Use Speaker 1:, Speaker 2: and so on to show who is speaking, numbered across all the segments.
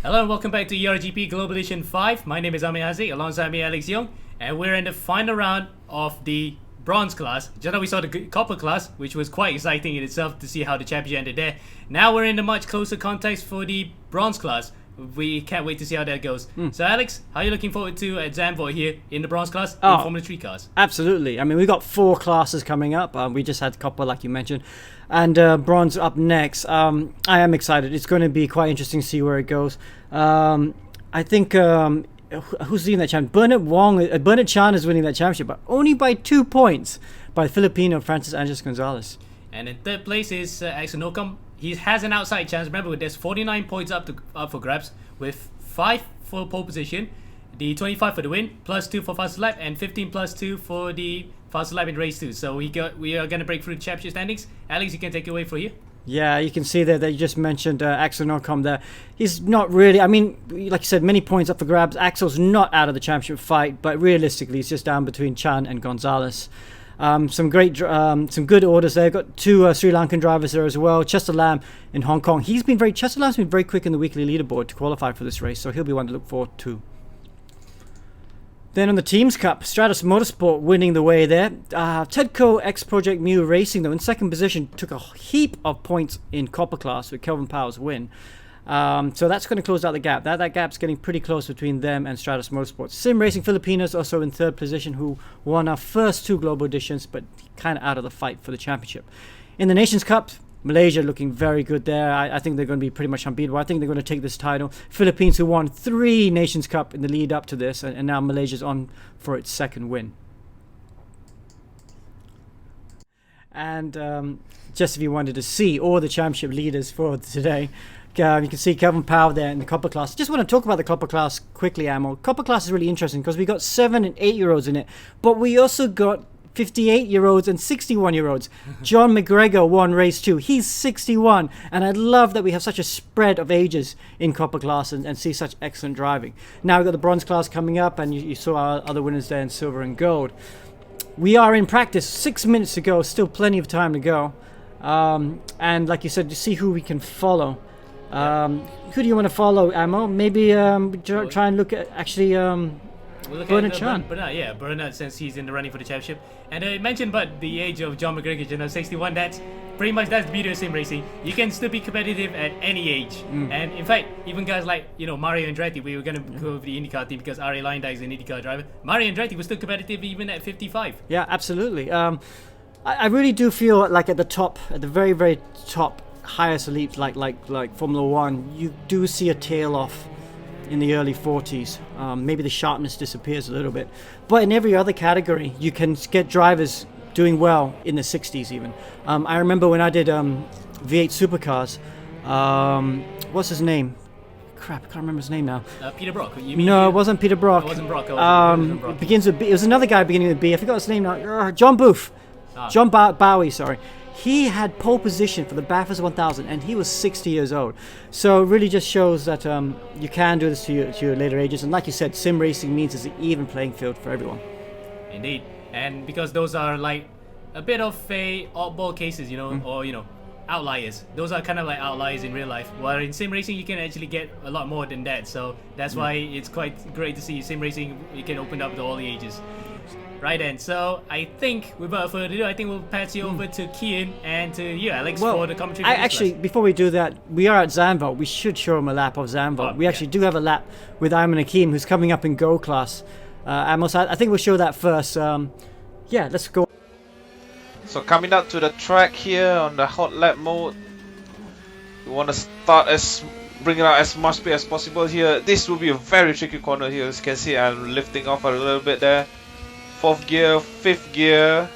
Speaker 1: Hello and welcome back to ERGP Global Edition 5. My name is Amir Hazi, alongside me Alex Young, and we're in the final round of the bronze class. Just now we saw the copper class, which was quite exciting in itself to see how the championship ended there. Now we're in a much closer context for the bronze class. We can't wait to see how that goes. So Alex, how are you looking forward to at Zandvoort here in the bronze class in Formula 3 cars?
Speaker 2: Absolutely. I mean, we've got 4 classes coming up. We just had copper, like you mentioned, and bronze up next. I am excited. It's going to be quite interesting to see where it goes. I think who's leading that championship? Bernard Chan is winning that championship, but only by 2 points by Filipino Francis Angelo Gonzales.
Speaker 1: And in third place is Angelo Gonzales. He has an outside chance. Remember, there's 49 points up for grabs, with 5 for pole position, the 25 for the win, plus 2 for fastest lap, and 15 plus 2 for the fastest lap in race 2. So we are going to break through the championship standings. Alex, you can take it away for you.
Speaker 2: Yeah, you can see there that you just mentioned Axel Nordkom there. He's not really, I mean, like you said, many points up for grabs. Axel's not out of the championship fight, but realistically, he's just down between Chan and Gonzales. Some good orders there. Got 2 Sri Lankan drivers there as well. Chester Lamb in Hong Kong. Chester Lamb's been very quick in the weekly leaderboard to qualify for this race, so he'll be one to look forward to. Then on the Teams Cup, Stratus Motorsport winning the way there. Tedco X Project Mu Racing, though, in second position, took a heap of points in Copper class with Kelvin Powell's win. So that's going to close out the gap. That gap's getting pretty close between them and Stratus Motorsports. Sim Racing Filipinos also in third position, who won our first 2 global editions, but kind of out of the fight for the championship. In the Nations Cup, Malaysia looking very good there. I think they're going to be pretty much unbeatable. I think they're going to take this title. Philippines, who won 3 Nations Cup in the lead up to this, and now Malaysia's on for its second win. And just if you wanted to see all the championship leaders for today, you can see Kelvin Powell there in the Copper class. Just want to talk about the Copper class quickly, Amo. Copper class is really interesting because we got 7 and 8-year-olds in it, but we also got 58-year-olds and 61-year-olds. John McGregor won race 2. He's 61, and I love that we have such a spread of ages in Copper class and see such excellent driving. Now we've got the Bronze class coming up, and you saw our other winners there in silver and gold. We are in practice. 6 minutes to go. Still plenty of time to go. And like you said, to see who we can follow. Who do you want to follow, Amo? Maybe try and look at actually Bernard Chan.
Speaker 1: Bernard, since he's in the running for the championship. And I mentioned about the age of John McGregor, 61. That's pretty much the beauty of sim racing. You can still be competitive at any age. And in fact, even guys like Mario Andretti, we were going to go over the IndyCar team because Ari Lindau is an IndyCar driver. Mario Andretti was still competitive even at 55.
Speaker 2: Yeah, absolutely. I really do feel like at the top, at the very, very top, highest elites like Formula 1, you do see a tail off in the early 40s. Maybe the sharpness disappears a little bit, but in every other category you can get drivers doing well in the 60s even. I remember when I did V8 supercars, what's his name? Crap, I can't remember his name now.
Speaker 1: Peter Brock.
Speaker 2: No, it wasn't Peter Brock.
Speaker 1: It wasn't Brock.
Speaker 2: It begins with B. It was another guy beginning with B. I forgot his name now. John Booth. John Bowie, sorry. He had pole position for the Bathurst 1000, and he was 60 years old. So it really just shows that you can do this to your later ages. And like you said, sim racing means it's an even playing field for everyone.
Speaker 1: Indeed. And because those are like a bit of a oddball cases, or outliers. Those are kind of like outliers in real life. While in sim racing, you can actually get a lot more than that. So that's why it's quite great to see sim racing. You can open up to all the ages. Right then, so I think without further ado, I think we'll pass you over to Kian and to you, Alex, for the commentary.
Speaker 2: Actually, before we do that, we are at Zandvoort. We should show him a lap of Zandvoort. We actually do have a lap with Ayman Hakim, who's coming up in Go class. Amos, I think we'll show that first. Let's go.
Speaker 3: So coming up to the track here on the hot lap mode, we want to start bring out as much speed as possible here. This will be a very tricky corner here. As you can see, I'm lifting off a little bit there. 4th gear, 5th gear,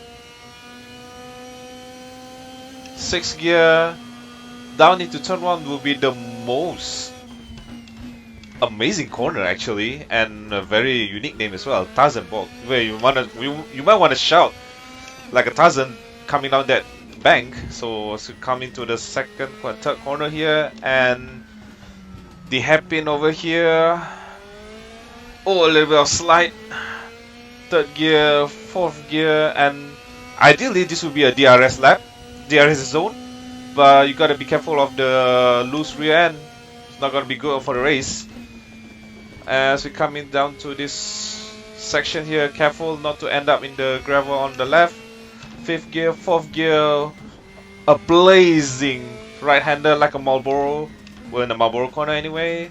Speaker 3: 6th gear, down into turn 1 will be the most amazing corner actually, and a very unique name as well, Tarzan Bog, where you might want to shout like a Tarzan coming down that bank. So come into the third corner here, and the hairpin over here. Oh, a little bit of slide. 3rd gear, 4th gear, and ideally this would be a DRS lap, DRS zone, but you gotta be careful of the loose rear end not gonna be good for the race. As we coming down to this section here, careful not to end up in the gravel on the left. 5th gear, 4th gear, a blazing right-hander like a Marlboro. We're in the Marlboro corner anyway.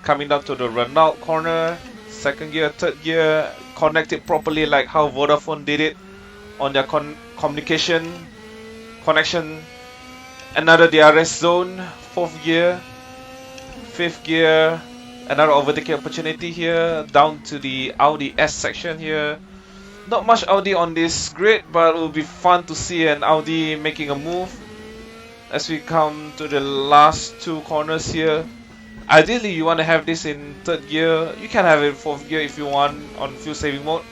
Speaker 3: Coming down to the Renault corner, 2nd gear, 3rd gear, connected properly like how Vodafone did it on their communication connection. Another DRS zone, 4th gear, 5th gear, another overtaking opportunity here, down to the Audi S section here. Not much Audi on this grid, but it will be fun to see an Audi making a move as we come to the last 2 corners here. Ideally you want to have this in 3rd gear, you can have it in 4th gear if you want on fuel saving mode.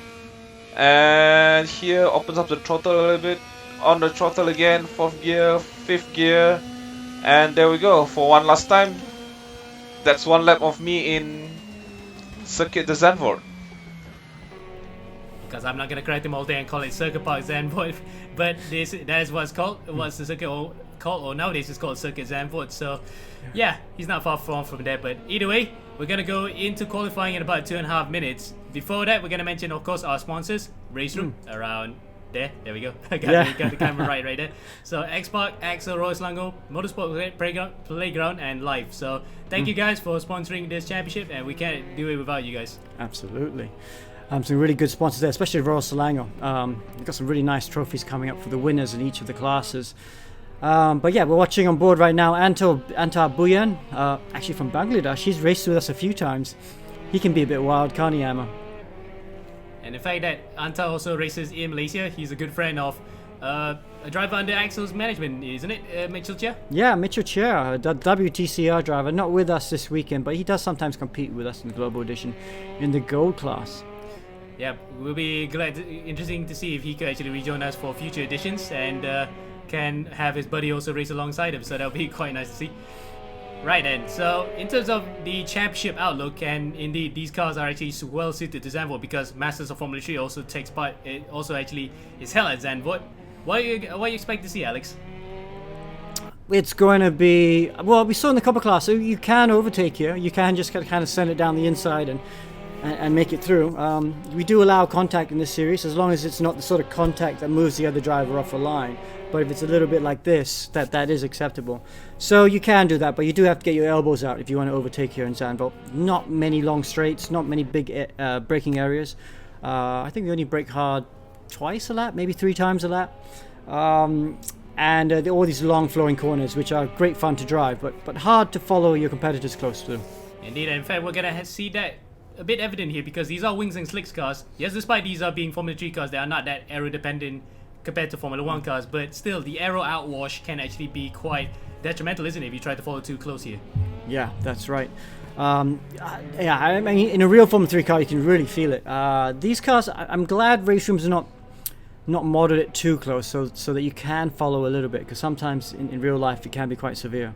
Speaker 3: And here opens up the throttle a little bit, on the throttle again, 4th gear, 5th gear, and there we go for one last time. That's 1 lap of me in Circuit de Zandvoort.
Speaker 1: Because I'm not gonna correct him all day and call it Circuit Park Zandvoort, but that is what it's called. What's the circuit called? Or nowadays it's called Circuit Zandvoort. So yeah, he's not far from there. But either way, we're gonna go into qualifying in about 2.5 minutes. Before that, we're gonna mention, of course, our sponsors, Race Room, around there. There we go. got the camera right there. So X-Park, Axel, Royal Slango, Motorsport Playground, and Life. So thank you guys for sponsoring this championship, and we can't do it without you guys.
Speaker 2: Absolutely. Some really good sponsors there, especially Royal Selangor. We've got some really nice trophies coming up for the winners in each of the classes. But yeah, we're watching on board right now Antar Buyan, actually from Bangladesh. He's raced with us a few times. He can be a bit wild, can't he, Emma?
Speaker 1: And the fact that Antar also races in Malaysia, he's a good friend of a driver under Axel's management, isn't it, Mitchell Chia?
Speaker 2: Yeah, Mitchell Chia, a WTCR driver, not with us this weekend, but he does sometimes compete with us in the Global Edition in the Gold class.
Speaker 1: Yeah, we'll be interesting to see if he could actually rejoin us for future editions and can have his buddy also race alongside him, so that'll be quite nice to see. Right then, so in terms of the championship outlook, and indeed these cars are actually well suited to Zandvoort because Masters of Formula 3 also takes part, it also actually is held at Zandvoort. What do you expect to see, Alex?
Speaker 2: It's going to be, well, we saw in the Copper class, so you can overtake here, you can just kind of send it down the inside and make it through. We do allow contact in this series as long as it's not the sort of contact that moves the other driver off a line. But if it's a little bit like this, that is acceptable. So you can do that, but you do have to get your elbows out if you want to overtake here in Zandvoort. Not many long straights, not many big braking areas. I think we only brake hard twice a lap, maybe 3 times a lap. And all these long flowing corners, which are great fun to drive, but hard to follow your competitors close to.
Speaker 1: Indeed, and in fact we're going to see that a bit evident here because these are Wings and Slicks cars. Yes, despite these are being Formula 3 cars, they are not that aero dependent compared to Formula 1 cars, but still the aero outwash can actually be quite detrimental, isn't it, if you try to follow too close here?
Speaker 2: Yeah, that's right. Yeah, I mean, in a real Formula 3 car you can really feel it. These cars, I'm glad race rooms are not modeled it too close so that you can follow a little bit, because sometimes in real life it can be quite severe.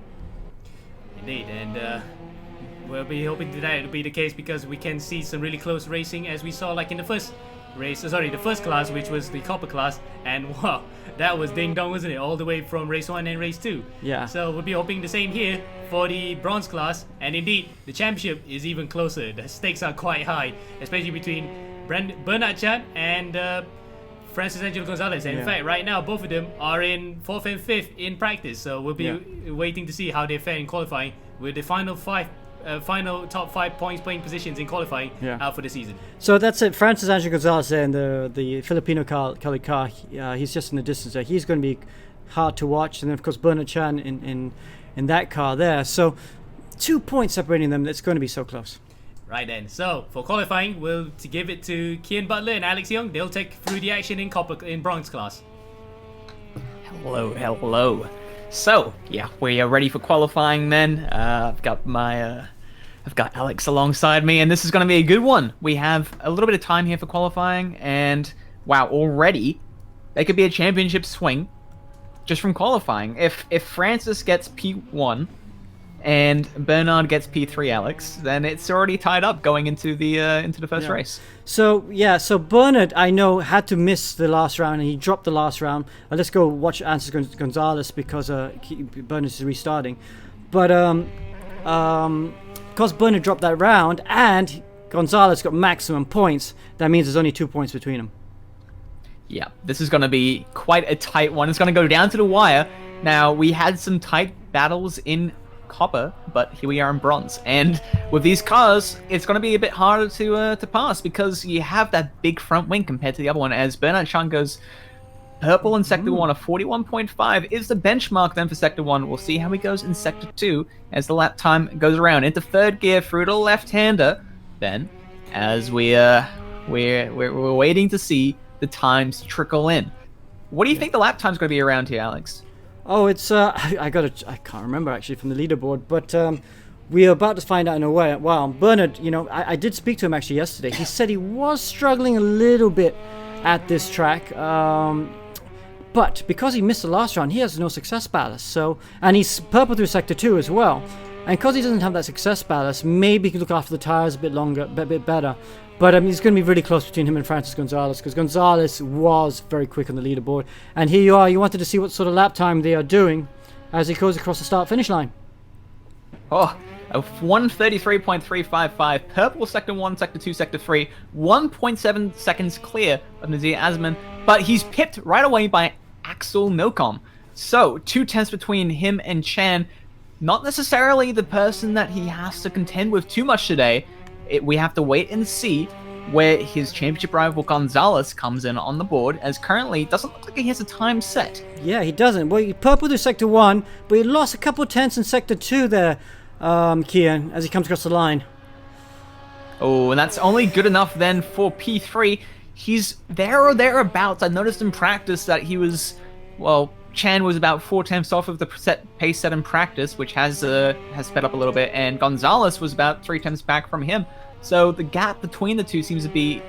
Speaker 1: Indeed, and we'll be hoping that it'll be the case because we can see some really close racing as we saw like in the first the first class, which was the Copper class, and wow, that was ding dong, wasn't it, all the way from race 1 and race 2.
Speaker 2: Yeah.
Speaker 1: So we'll be hoping the same here for the Bronze class, and indeed the championship is even closer. The stakes are quite high, especially between Bernard Chan and Francis Angelo Gonzales, and in fact right now both of them are in 4th and 5th in practice, so we'll be waiting to see how they fare in qualifying with the final top 5 points playing positions in qualifying out for the season. So
Speaker 2: that's it. Francis Angelo Gonzales there in the Filipino colored car. He's just in the distance there. He's going to be hard to watch, and then of course Bernard Chan in that car there. So 2 points separating them. It's going to be so close.
Speaker 1: Right then, so for qualifying, we'll give it to Kian Butler and Alex Young. They'll take through the action in Bronze class.
Speaker 4: Hello. So yeah, we are ready for qualifying then. I've got Alex alongside me, and this is going to be a good one. We have a little bit of time here for qualifying, and wow, already there could be a championship swing just from qualifying. If Francis gets P1 and Bernard gets P3, Alex, then it's already tied up going into the first race.
Speaker 2: So Bernard, I know, had to miss the last round, and he dropped the last round. Let's go watch Francis Gonzales because Bernard is restarting. But because Bernard dropped that round and Gonzales got maximum points, that means there's only 2 points between them.
Speaker 4: Yeah, this is going to be quite a tight one. It's going to go down to the wire. Now, we had some tight battles in copper, but here we are in bronze. And with these cars, it's going to be a bit harder to pass because you have that big front wing compared to the other one. As Bernard Chan goes purple in Sector 1, a 41.5 is the benchmark then for Sector 1. We'll see how he goes in Sector 2 as the lap time goes around. Into third gear through to the left-hander. Then, as we're waiting to see the times trickle in. What do you think the lap time's going to be around here, Alex?
Speaker 2: Oh, it's I can't remember actually from the leaderboard, but we are about to find out in a way. Wow, Bernard, I did speak to him actually yesterday. He said he was struggling a little bit at this track, but because he missed the last round, he has no success ballast. So, and he's purple through Sector 2 as well. And because he doesn't have that success ballast, maybe he can look after the tires a bit longer, a bit better. But it's going to be really close between him and Francis Gonzales, because Gonzales was very quick on the leaderboard. And here you are, you wanted to see what sort of lap time they are doing as he goes across the start-finish line.
Speaker 4: Oh, a 133.355. Purple Sector 1, Sector 2, Sector 3. 1.7 seconds clear of Nazir Azman. But he's pipped right away by Axel Nocom. So, 2 tenths between him and Chan. Not necessarily the person that he has to contend with too much today. We have to wait and see where his championship rival Gonzales comes in on the board, as currently it doesn't look like he has a time set.
Speaker 2: Yeah, he doesn't. Well, he purple through Sector 1, but he lost a couple of tenths in Sector 2 there, Kian, as he comes across the line.
Speaker 4: Oh, and that's only good enough then for P3. He's there or thereabouts. I noticed in practice that he was, well, Chan was about 4 tenths off of the pace set in practice, which has sped up a little bit, and Gonzales was about 3 tenths back from him. So the gap between the two seems to be,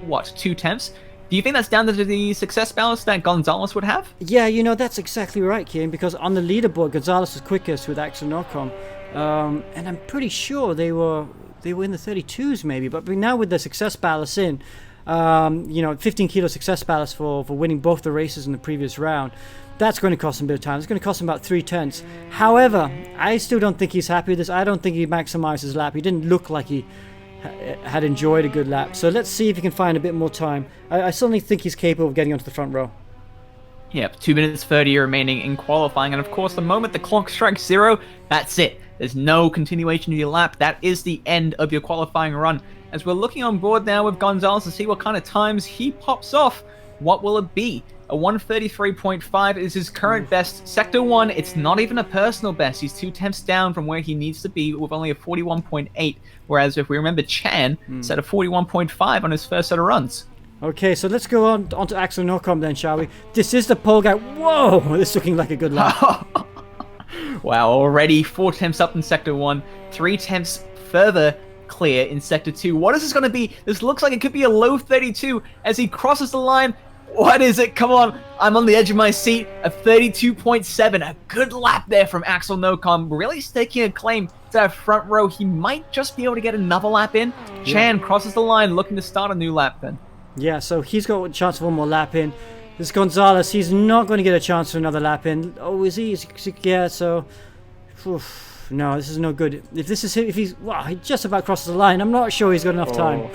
Speaker 4: 2 tenths? Do you think that's down to the success ballast that Gonzales would have?
Speaker 2: Yeah, that's exactly right, Kian, because on the leaderboard, Gonzales was quickest with Axel Nocom, and I'm pretty sure they were in the 32s maybe, but now with the success ballast in, 15 kilo success ballast for winning both the races in the previous round. That's going to cost him a bit of time. It's going to cost him about 3 tenths. However, I still don't think he's happy with this. I don't think he maximized his lap. He didn't look like he had enjoyed a good lap. So let's see if he can find a bit more time. I certainly think he's capable of getting onto the front row.
Speaker 4: Yep, 2 minutes 30 remaining in qualifying. And of course, the moment the clock strikes 0, that's it. There's no continuation of your lap. That is the end of your qualifying run. As we're looking on board now with Gonzales to see what kind of times he pops off, what will it be? A 133.5 is his current best. Sector 1, it's not even a personal best. He's 2 tenths down from where he needs to be with only a 41.8. Whereas if we remember, Chan set a 41.5 on his first set of runs.
Speaker 2: Okay, so let's go on to Axel Nocom then, shall we? This is the pole guy. Whoa, this is looking like a good lap.
Speaker 4: Wow, already 4 tenths up in Sector 1, 3 tenths further clear in Sector 2. What is this going to be? This looks like it could be a low 32 as he crosses the line. What is it? Come on. I'm on the edge of my seat. A 32.7. A good lap there from Axel Nocom. Really staking a claim to that front row. He might just be able to get another lap in. Chan crosses the line looking to start a new lap then. Yeah,
Speaker 2: so he's got a chance for one more lap in. This Gonzales, he's not going to get a chance for another lap in. Oh, is he? Yeah, so... Oof, no, this is no good. If he's... Wow, he just about crosses the line. I'm not sure he's got enough time.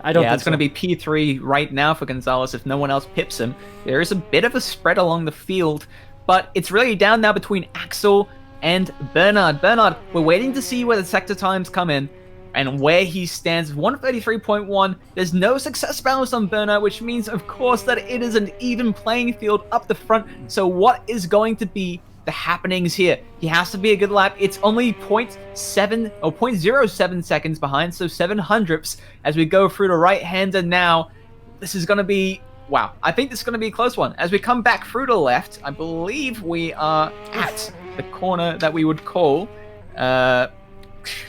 Speaker 2: I don't think
Speaker 4: it's going to be P3 right now for Gonzales if no one else pips him. There is a bit of a spread along the field, but it's really down now between Axel and Bernard. Bernard, we're waiting to see where the sector times come in and where he stands. 133.1. There's no success balance on Bernard, which means, of course, that it is an even playing field up the front. So what is going to be the happenings here? He has to be a good lap. It's only 0.07 seconds behind, so 700ths as we go through the right-hander now. This is going to be, wow, I think this is going to be a close one. As we come back through to the left, I believe we are at the corner that we would call the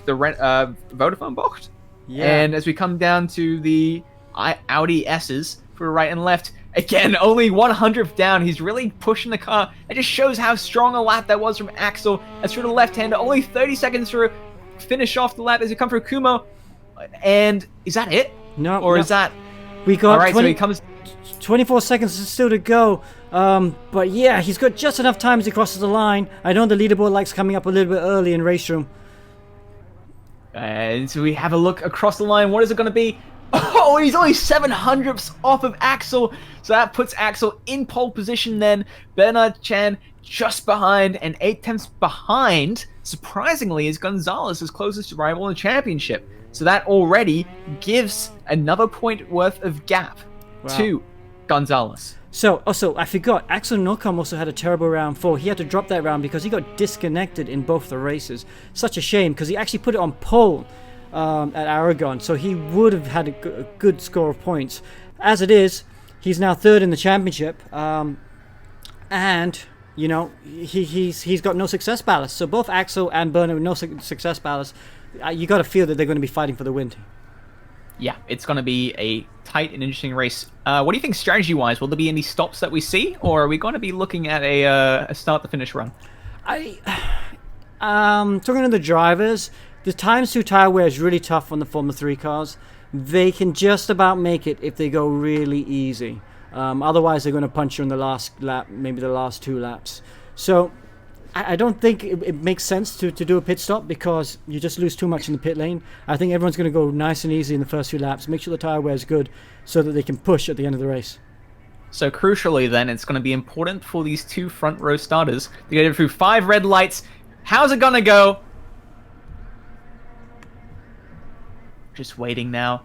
Speaker 4: Vodafone box. Yeah. And as we come down to the Audi S's for right and left, again, only 100th down. He's really pushing the car. It just shows how strong a lap that was from Axel. As through the left-hander, only 30 seconds through. Finish off the lap as you come through Kumo. And is that it?
Speaker 2: No.
Speaker 4: Or is that...
Speaker 2: We got
Speaker 4: all right, so he comes...
Speaker 2: 24 seconds still to go. But yeah, he's got just enough time as he crosses the line. I know the leaderboard likes coming up a little bit early in race room.
Speaker 4: And so we have a look across the line. What is it going to be? Oh, he's only 700ths off of Axel. So that puts Axel in pole position then. Bernard Chan just behind, and 8 tenths behind, surprisingly, is Gonzales' closest rival in the championship. So that already gives another point worth of gap to Gonzales.
Speaker 2: So, also, I forgot, Axel Nocom also had a terrible round 4. He had to drop that round because he got disconnected in both the races. Such a shame, because he actually put it on pole at Aragon, so he would have had a good score of points. As it is, he's now third in the championship, and you know he's got no success ballast. So both Axel and Bernard with no success ballast. You got to feel that they're going to be fighting for the win.
Speaker 4: Yeah, it's going to be a tight and interesting race. What do you think strategy-wise? Will there be any stops that we see, or are we going to be looking at a start-to-finish run?
Speaker 2: Talking to the drivers, the times 2 tire wear is really tough on the Formula 3 cars. They can just about make it if they go really easy. Otherwise, they're going to punch you in the last lap, maybe the last 2 laps. So I don't think it makes sense to do a pit stop because you just lose too much in the pit lane. I think everyone's going to go nice and easy in the first few laps. Make sure the tire wear is good so that they can push at the end of the race.
Speaker 4: So crucially then, it's going to be important for these 2 front row starters to get it through 5 red lights. How's it going to go? Just waiting now.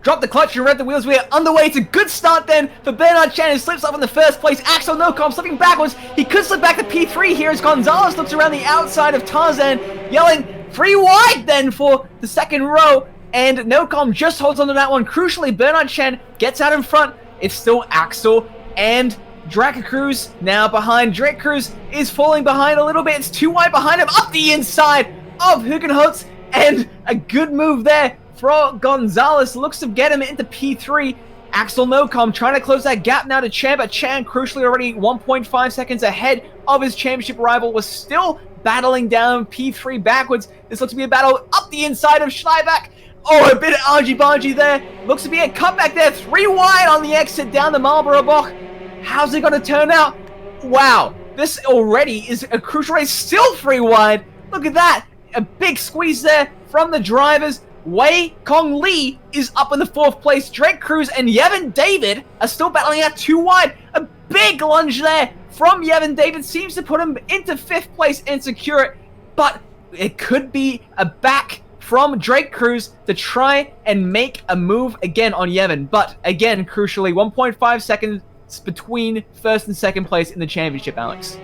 Speaker 4: Drop the clutch and rev the wheels. We are underway. It's a good start then for Bernard Chan, who slips up in the first place. Axel Nocom slipping backwards. He could slip back to P3 here as Gonzales looks around the outside of Tarzan, yelling 3 wide then for the second row. And Nocom just holds on to that one. Crucially, Bernard Chan gets out in front. It's still Axel and Drake Cruz now behind. Drake Cruz is falling behind a little bit. It's 2 wide behind him. Up the inside of Hugenholtz. And a good move there for Gonzales. Looks to get him into P3. Axel Nocom trying to close that gap now to Chan, but Chan crucially already 1.5 seconds ahead of his championship rival, was still battling down P3 backwards. This looks to be a battle up the inside of Schleibach. Oh, a bit of argy-bargy there. Looks to be a cutback there. 3 wide on the exit down the Marlboro Boch. How's it going to turn out? Wow, this already is a crucial race. Still 3 wide. Look at that. A big squeeze there from the drivers. Wei Kong Lee is up in the 4th place. Drake Cruz and Yevon David are still battling out 2 wide. A big lunge there from Yevon David seems to put him into 5th place and secure it. But it could be a back from Drake Cruz to try and make a move again on Yevon. But again, crucially, 1.5 seconds between 1st and 2nd place in the championship, Alex.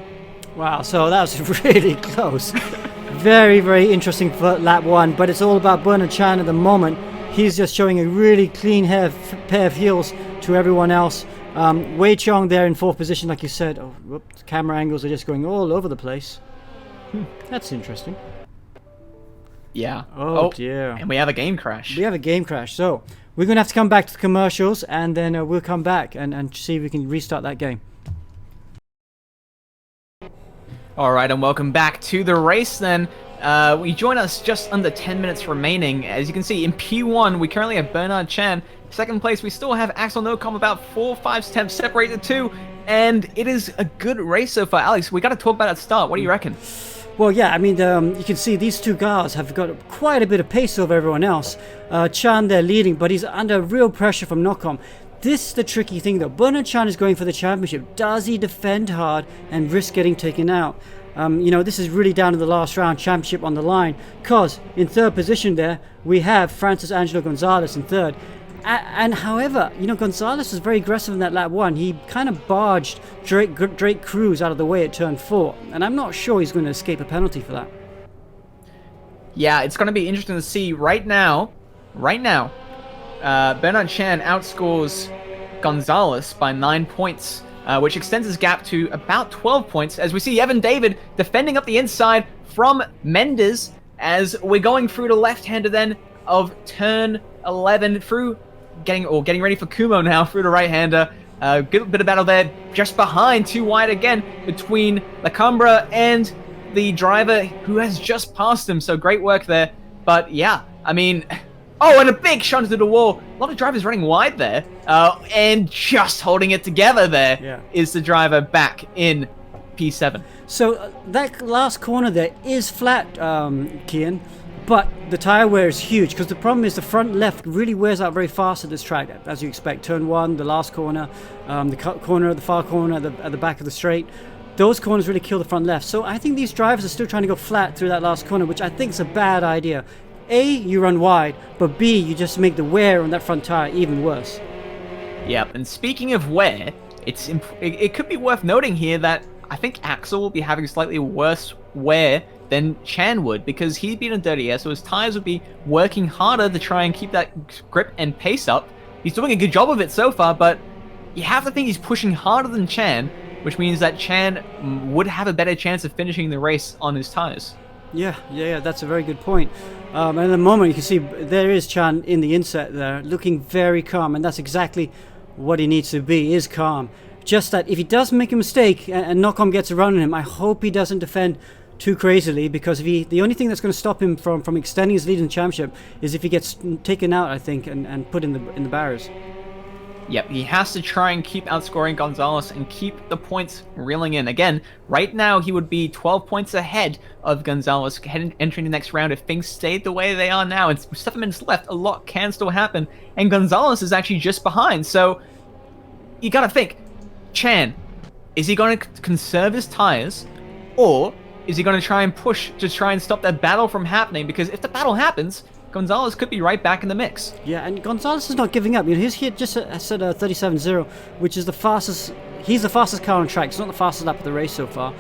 Speaker 2: Wow, so that was really close. Very, very interesting for lap 1, but it's all about Bernard Chan at the moment. He's just showing a really clean pair of heels to everyone else. Wei Chong there in 4th position, like you said. Oh, whoops, camera angles are just going all over the place. That's interesting.
Speaker 4: Yeah.
Speaker 2: Oh dear.
Speaker 4: And we have a game crash.
Speaker 2: We have a game crash, so we're going to have to come back to the commercials, and then we'll come back and see if we can restart that game.
Speaker 4: All right, and welcome back to the race then. We join us just under 10 minutes remaining. As you can see, in P1, we currently have Bernard Chan. 2nd place, we still have Axel Nocom, about 4-5 tenths separated too. And it is a good race so far. Alex, we got to talk about that start. What do you reckon?
Speaker 2: Well, yeah, I mean, you can see these 2 cars have got quite a bit of pace over everyone else. Chan there leading, but he's under real pressure from Nocom. This is the tricky thing, though. Bernard Chan is going for the championship. Does he defend hard and risk getting taken out? You know, this is really down to the last round, championship on the line. Because in 3rd position there, we have Francis Angelo Gonzales in 3rd. And however, you know, Gonzales was very aggressive in that lap 1. He kind of barged Drake Cruz out of the way at turn 4. And I'm not sure he's going to escape a penalty for that.
Speaker 4: Yeah, it's going to be interesting to see right now, Bernard Chan outscores Gonzales by 9 points, which extends his gap to about 12 points, as we see Yevon David defending up the inside from Mendes, as we're going through the left-hander then of turn 11 through getting ready for Kumo now through the right-hander. Good bit of battle there, just behind, 2 wide again between Lacambra and the driver who has just passed him, so great work there. But yeah, I mean, Oh, and a big shot into the wall. A lot of drivers running wide there. And just holding it together there is the driver back in P7.
Speaker 2: So that last corner there is flat, Kian, but the tire wear is huge because the problem is the front left really wears out very fast at this track, as you expect. Turn 1, the last corner, corner, the far corner at the back of the straight. Those corners really kill the front left. So I think these drivers are still trying to go flat through that last corner, which I think is a bad idea. A, you run wide, but B, you just make the wear on that front tire even worse.
Speaker 4: Yep, and speaking of wear, it could be worth noting here that I think Axel will be having slightly worse wear than Chan would, because he'd been in dirty air, so his tires would be working harder to try and keep that grip and pace up. He's doing a good job of it so far, but you have to think he's pushing harder than Chan, which means that Chan would have a better chance of finishing the race on his tires.
Speaker 2: Yeah, that's a very good point. And at the moment, you can see there is Chan in the inset there, looking very calm, and that's exactly what he needs to be, is calm. Just that if he does make a mistake and Nocom gets around on him, I hope he doesn't defend too crazily, because the only thing that's going to stop him from extending his lead in the championship is if he gets taken out, I think, and put in the barriers.
Speaker 4: Yep, he has to try and keep outscoring Gonzales and keep the points reeling in. Again, right now he would be 12 points ahead of Gonzales entering the next round if things stayed the way they are now. And with 7 minutes left, a lot can still happen. And Gonzales is actually just behind. So you gotta think, Chan, is he going to conserve his tires, or is he going to try and push to try and stop that battle from happening? Because if the battle happens, Gonzales could be right back in the mix.
Speaker 2: Yeah, and Gonzales is not giving up. He's here just at 37.0, which is the fastest. He's the fastest car on track. It's not the fastest lap of the race so far.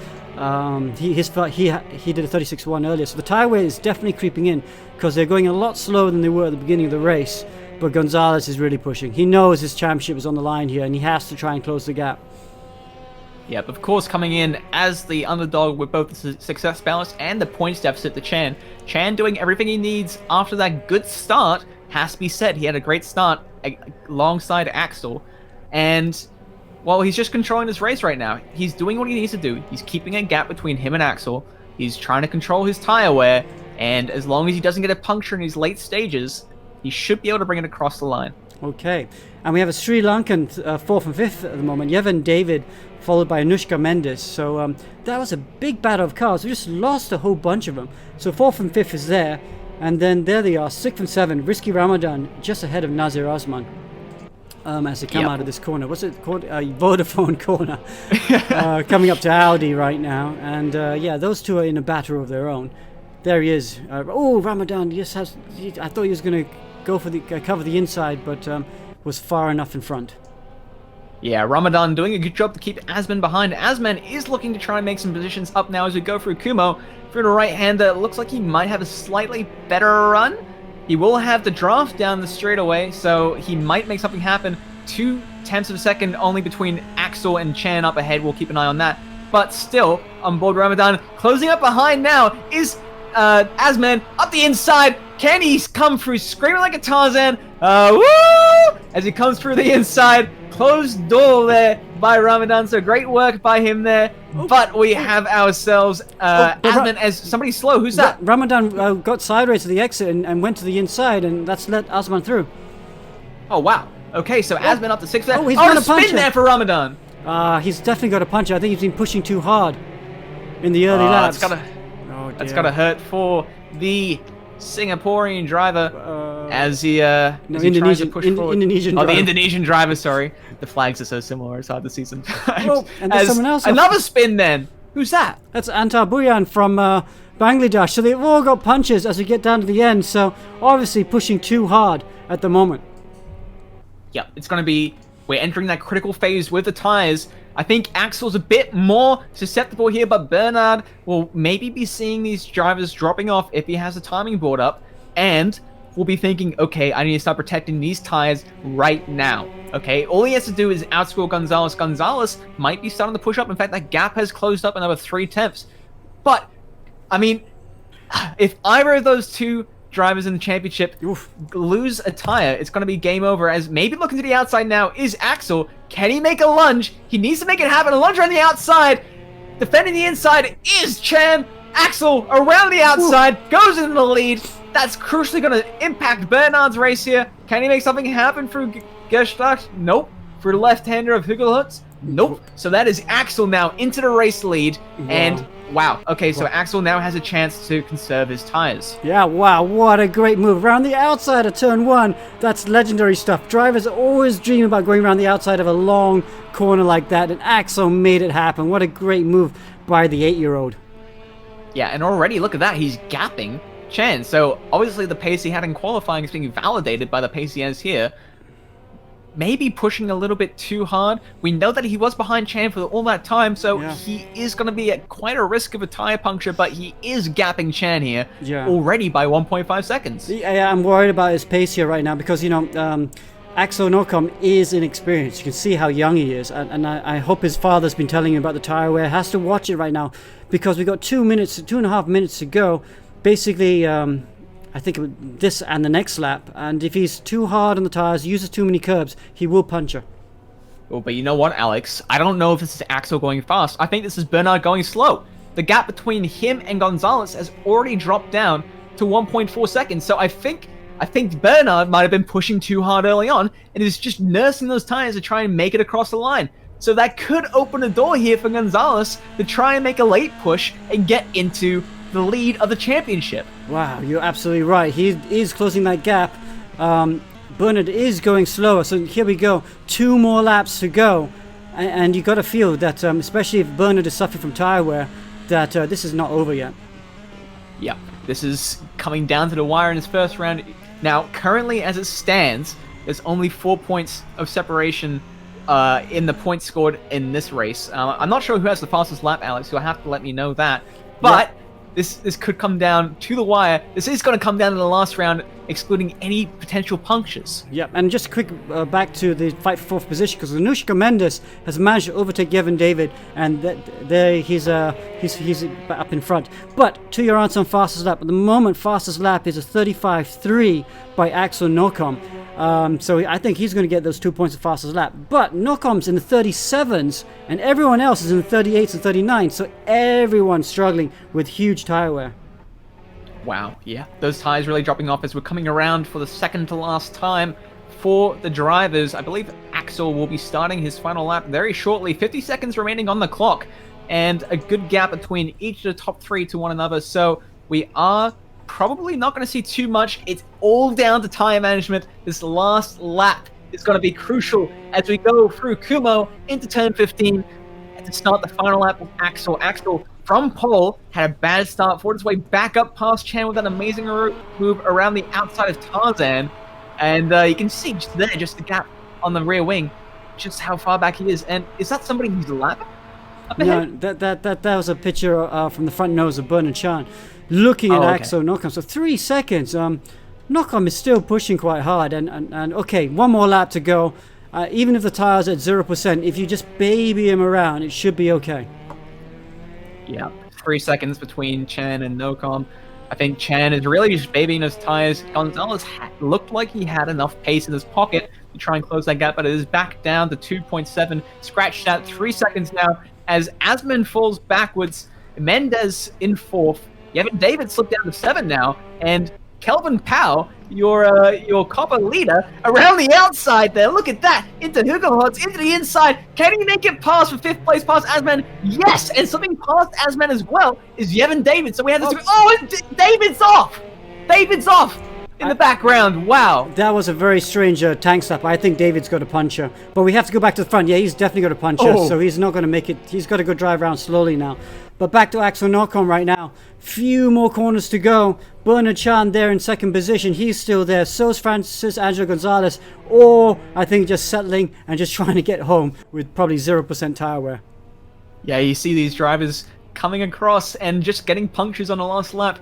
Speaker 2: He did a 36.1 earlier, so the tire wear is definitely creeping in because they're going a lot slower than they were at the beginning of the race. But Gonzales is really pushing. He knows his championship is on the line here, and he has to try and close the gap.
Speaker 4: Yep, of course, coming in as the underdog with both the success balance and the points deficit to Chan. Chan doing everything he needs after that good start, has to be said. He had a great start alongside Axel. And, well, he's just controlling this race right now. He's doing what he needs to do. He's keeping a gap between him and Axel. He's trying to control his tire wear. And as long as he doesn't get a puncture in these late stages, he should be able to bring it across the line.
Speaker 2: Okay, and we have a Sri Lankan 4th and 5th at the moment. Yevon David, followed by Anushka Mendes. So that was a big battle of cars. We just lost a whole bunch of them. So 4th and 5th is there. And then there they are, 6th and 7th. Risky Ramadan just ahead of Nazir Osman as they come out of this corner. What's it called? Vodafone corner. Coming up to Audi right now. And those two are in a battle of their own. There he is. Ramadan just has... I thought he was going to go for the cover the inside, but was far enough in front.
Speaker 4: Yeah, Ramadan doing a good job to keep Asman behind. Asman is looking to try and make some positions up now as we go through Kumo. Through the right-hander, it looks like he might have a slightly better run. He will have the draft down the straightaway, so he might make something happen. 0.2 of a second only between Axel and Chan up ahead. We'll keep an eye on that. But still, on board Ramadan, closing up behind now is Asman up the inside. Can he come through screaming like a Tarzan? Woo! As he comes through the inside. Closed door there by Ramadan. So great work by him there. But we have ourselves Asman as somebody slow. Who's that?
Speaker 2: Ramadan got sideways to the exit and went to the inside, and that's let Asman through.
Speaker 4: Oh, wow. Okay, so Asman up to 6th there.
Speaker 2: He's got
Speaker 4: a
Speaker 2: a puncher
Speaker 4: spin there for Ramadan.
Speaker 2: He's definitely got a puncher. I think he's been pushing too hard in the early laps.
Speaker 4: That's gotta hurt for the Singaporean driver as he tries to push forward.
Speaker 2: Indonesian driver.
Speaker 4: The Indonesian driver, sorry. The flags are so similar, it's hard to see sometimes.
Speaker 2: And there's someone else.
Speaker 4: Another spin then. Who's that?
Speaker 2: That's Antar Buyan from Bangladesh. So they've all got punches as we get down to the end. So obviously pushing too hard at the moment.
Speaker 4: Yep, it's going to be... We're entering that critical phase with the tires. I think Axel's a bit more susceptible here, but Bernard will maybe be seeing these drivers dropping off if he has the timing board up, and will be thinking, okay, I need to start protecting these tires right now. Okay, all he has to do is outscore Gonzales. Gonzales might be starting to push up. In fact, that gap has closed up another 0.3. But, I mean, if either of those two drivers in the championship lose a tire, it's going to be game over. As maybe looking to the outside now is Axel. Can he make a lunge? He needs to make it happen. A lunge on the outside. Defending the inside is Chan. Axel around the outside goes into the lead. That's crucially going to impact Bernard's race here. Can he make something happen through Gerstach? Nope. For the left-hander of Hugelhutz? Nope. So that is Axel now into the race lead. And wow. Okay, so Axel now has a chance to conserve his tires.
Speaker 2: Yeah, wow, what a great move. Around the outside of turn 1, that's legendary stuff. Drivers always dream about going around the outside of a long corner like that, and Axel made it happen. What a great move by the 8-year-old.
Speaker 4: Yeah, and already, look at that, he's gapping Chen. So obviously the pace he had in qualifying is being validated by the pace he has here. Maybe pushing a little bit too hard. We know that he was behind Chan for all that time, so he is going to be at quite a risk of a tire puncture, but he is gapping Chan here already by 1.5 seconds.
Speaker 2: Yeah, I'm worried about his pace here right now because, you know, Axel Nordkom is inexperienced. You can see how young he is, and I hope his father's been telling him about the tire wear. Has to watch it right now because we've got 2.5 minutes to go. Basically, I think this and the next lap, and if he's too hard on the tires, uses too many curbs, he will puncture.
Speaker 4: Oh, but you know what, Alex? I don't know if this is Axel going fast. I think this is Bernard going slow. The gap between him and Gonzales has already dropped down to 1.4 seconds. So I think Bernard might have been pushing too hard early on and is just nursing those tires to try and make it across the line. So that could open a door here for Gonzales to try and make a late push and get into the lead of the championship.
Speaker 2: Wow, you're absolutely right. He is closing that gap. Bernard is going slower, so here we go. 2 more laps to go, and you got to feel that, especially if Bernard is suffering from tire wear, that this is not over yet.
Speaker 4: Yeah, this is coming down to the wire in his first round. Now, currently as it stands, there's only 4 points of separation in the points scored in this race. I'm not sure who has the fastest lap, Alex, so I have to let me know that. But this could come down to the wire. This is going to come down in the last round, excluding any potential punctures.
Speaker 2: Yeah, and just a quick back to the fight for 4th position, because Anushka Mendes has managed to overtake Yevon David, and there he's up in front. But to your answer on fastest lap, at the moment fastest lap is a 35.3 by Axel Nordkom. So I think he's going to get those 2 points of fastest lap. But Nordkom's in the 37s, and everyone else is in the 38s and 39s. So everyone's struggling with huge tire wear.
Speaker 4: Wow, yeah. Those tires really dropping off as we're coming around for the second to last time for the drivers. I believe Axel will be starting his final lap very shortly. 50 seconds remaining on the clock, and a good gap between each of the top 3 to one another. So we are probably not going to see too much. It's all down to tire management. This last lap is going to be crucial as we go through Kumo into turn 15 and to start the final lap with Axel. Axel from pole had a bad start, fought his way back up past Chan with an amazing move around the outside of Tarzan, and you can see just there, just the gap on the rear wing, just how far back he is. And is that somebody who's lapping up ahead?
Speaker 2: No, that was a picture from the front nose of Bernard Chan looking at Axel Nordkom. So 3 seconds. Nordkom is still pushing quite hard, and okay, 1 more lap to go. Even if the tire's at 0%, if you just baby him around, it should be okay.
Speaker 4: Yeah, 3 seconds between Chan and Nordkom. I think Chan is really just babying his tires. Gonzales looked like he had enough pace in his pocket to try and close that gap, but it is back down to 2.7, scratched out 3 seconds now as Asman falls backwards. Mendes in 4th. Yevon David slipped down to 7 now, and Kelvin Powell, your copper leader, around the outside there. Look at that. Into Hugelhotz, into the inside. Can he make it past for 5th place past Asman? Yes! And slipping past Asman as well is Yevon David. So we have this. And David's off! David's off! In the background, wow.
Speaker 2: That was a very strange tank stop. I think David's got a puncher. But we have to go back to the front. Yeah, he's definitely got a puncher, so he's not going to make it. He's got to go drive around slowly now. But back to Axel Nordkom right now. Few more corners to go. Bernard Chan there in 2nd position. He's still there. So's Francis Angelo Gonzales. Or, I think, just settling and just trying to get home with probably 0% tire wear.
Speaker 4: Yeah, you see these drivers coming across and just getting punctures on the last lap.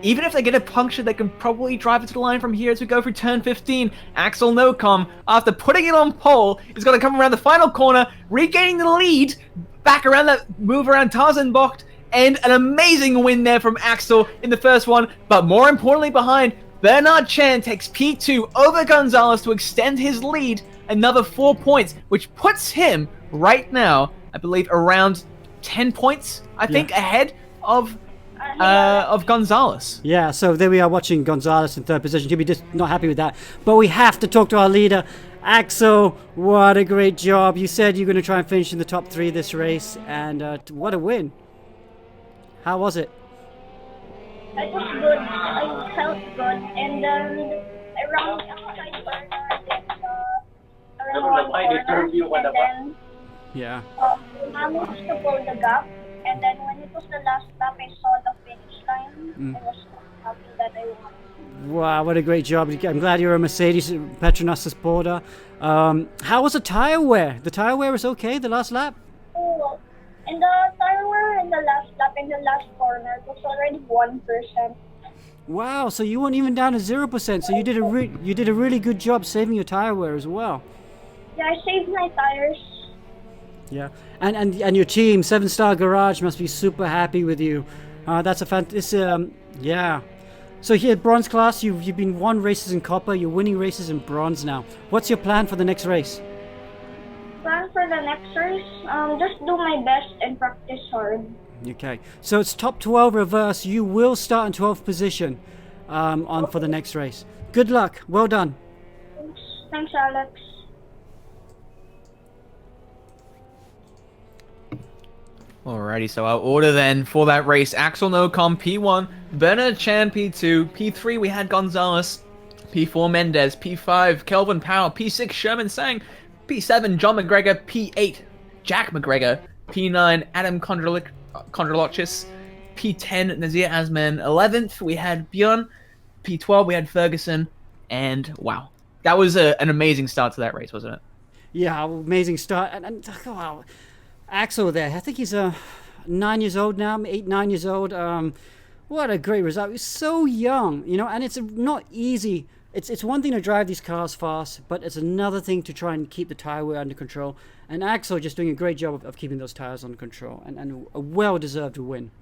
Speaker 4: Even if they get a puncture, they can probably drive it to the line from here as we go through turn 15. Axel Nordkom, after putting it on pole, is going to come around the final corner, regaining the lead, back around that move around Tarzan Bocht, and an amazing win there from Axel in the first one. But more importantly behind, Bernard Chan takes P2 over Gonzales to extend his lead another 4 points, which puts him right now, I believe, around 10 points, I think, ahead of of Gonzales.
Speaker 2: Yeah, so there we are watching Gonzales in third position. He'll be just not happy with that. But we have to talk to our leader, Axel. What a great job. You said you're going to try and finish in the top 3 this race, and what a win. How was it?
Speaker 5: It was good. I felt good. And then around outside corner, around one corner, and then
Speaker 2: Yeah.
Speaker 5: managed to pull the gap. And then when it was the last lap, I saw the finish line. I was happy that I won.
Speaker 2: Wow, what a great job. I'm glad you're a Mercedes Petronas supporter. How was the tire wear? The tire wear was okay the last lap?
Speaker 5: Oh, in the tire wear in the last lap, in the last corner, it was already 1%.
Speaker 2: Wow, so you weren't even down to 0%. So you did a really good job saving your tire wear as well.
Speaker 5: Yeah, I saved my tires.
Speaker 2: Yeah, and your team, 7-Star Garage, must be super happy with you. That's a fantastic. Yeah. So here, bronze class, you've been won races in copper. You're winning races in bronze now. What's your plan for the next race?
Speaker 5: Plan for the next race? Just do my best and practice hard.
Speaker 2: Okay, so it's top 12 reverse. You will start in 12th position for the next race. Good luck. Well done.
Speaker 5: Thanks, Alex.
Speaker 4: Alrighty, so our order then for that race: Axel Nocom P1, Bernard Chan P2, P3 we had Gonzales, P4 Mendez, P5 Kelvin Powell, P6 Sherman Sang, P7 John McGregor, P8 Jack McGregor, P9 Adam Kondralochis, P10 Nazir Asman, 11th we had Björn, P12 we had Ferguson, and wow, that was an amazing start to that race, wasn't it?
Speaker 2: Yeah, amazing start. And wow, Axel there, I think he's 9 years old now, 8, 9 years old. What a great result. He's so young, and it's not easy. It's one thing to drive these cars fast, but it's another thing to try and keep the tire wear under control. And Axel just doing a great job of keeping those tires under control, and a well-deserved win.